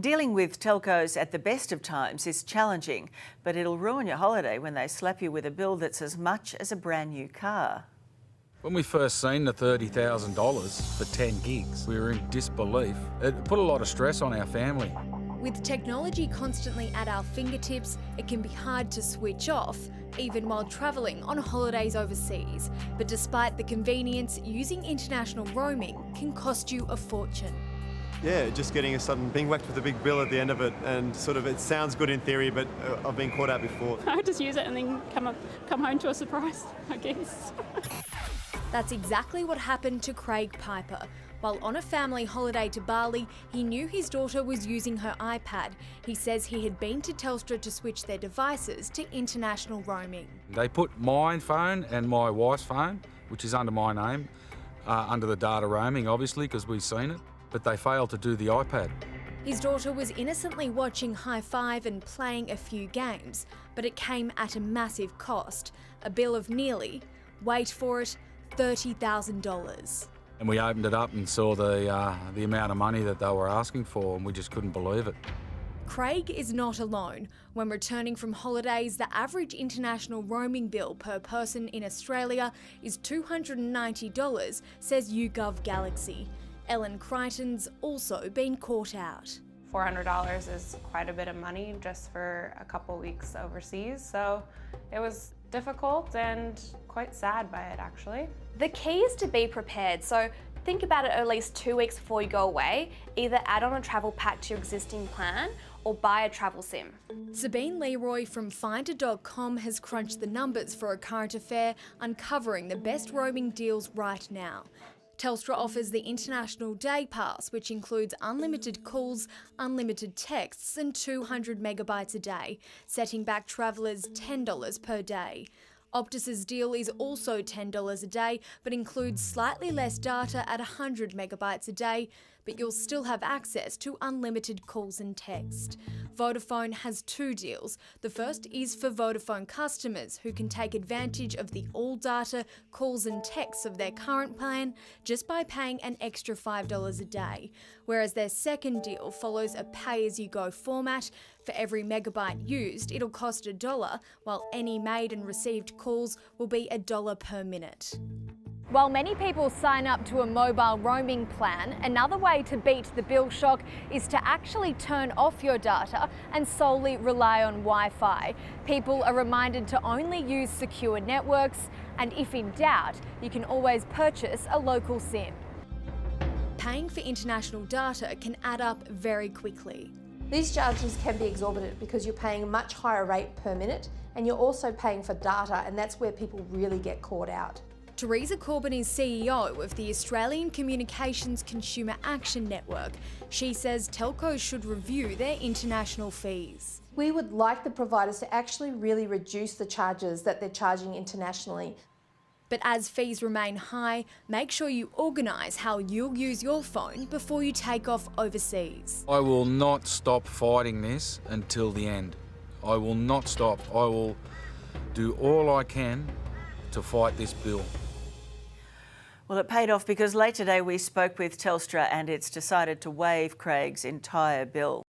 Dealing with telcos at the best of times is challenging, but it'll ruin your holiday when they slap you with a bill that's as much as a brand new car. When we first seen the $30,000 for 10 gigs, we were in disbelief. It put a lot of stress on our family. With technology constantly at our fingertips, it can be hard to switch off, even while travelling on holidays overseas. But despite the convenience, using international roaming can cost you a fortune. Yeah, just getting being whacked with a big bill at the end of it, and it sounds good in theory, but I've been caught out before. I just use it and then come home to a surprise, I guess. That's exactly what happened to Craig Piper. While on a family holiday to Bali, he knew his daughter was using her iPad. He says he had been to Telstra to switch their devices to international roaming. They put my phone and my wife's phone, which is under my name, under the data roaming, obviously, because we've seen it, but they failed to do the iPad. His daughter was innocently watching High Five and playing a few games, but it came at a massive cost. A bill of nearly, wait for it, $30,000. And we opened it up and saw the amount of money that they were asking for, and we just couldn't believe it. Craig is not alone. When returning from holidays, the average international roaming bill per person in Australia is $290, says YouGov Galaxy. Ellen Crichton's also been caught out. $400 is quite a bit of money just for a couple weeks overseas, so it was difficult and quite sad by it, actually. The key is to be prepared, so think about it at least 2 weeks before you go away. Either add on a travel pack to your existing plan or buy a travel sim. Sabine Leroy from Finder.com has crunched the numbers for A Current Affair, uncovering the best roaming deals right now. Telstra offers the International Day Pass, which includes unlimited calls, unlimited texts and 200 megabytes a day, setting back travellers $10 per day. Optus's deal is also $10 a day, but includes slightly less data at 100 megabytes a day, but you'll still have access to unlimited calls and text. Vodafone has two deals. The first is for Vodafone customers who can take advantage of the all data, calls and texts of their current plan just by paying an extra $5 a day, whereas their second deal follows a pay-as-you-go format. For every megabyte used, it'll cost $1, while any made and received calls will be $1 per minute. While many people sign up to a mobile roaming plan, another way to beat the bill shock is to actually turn off your data and solely rely on Wi-Fi. People are reminded to only use secure networks, and if in doubt, you can always purchase a local SIM. Paying for international data can add up very quickly. These charges can be exorbitant because you're paying a much higher rate per minute and you're also paying for data, and that's where people really get caught out. Teresa Corbin is CEO of the Australian Communications Consumer Action Network. She says telcos should review their international fees. We would like the providers to actually really reduce the charges that they're charging internationally. But as fees remain high, make sure you organise how you'll use your phone before you take off overseas. I will not stop fighting this until the end. I will not stop. I will do all I can to fight this bill. Well, it paid off because late today we spoke with Telstra and it's decided to waive Craig's entire bill.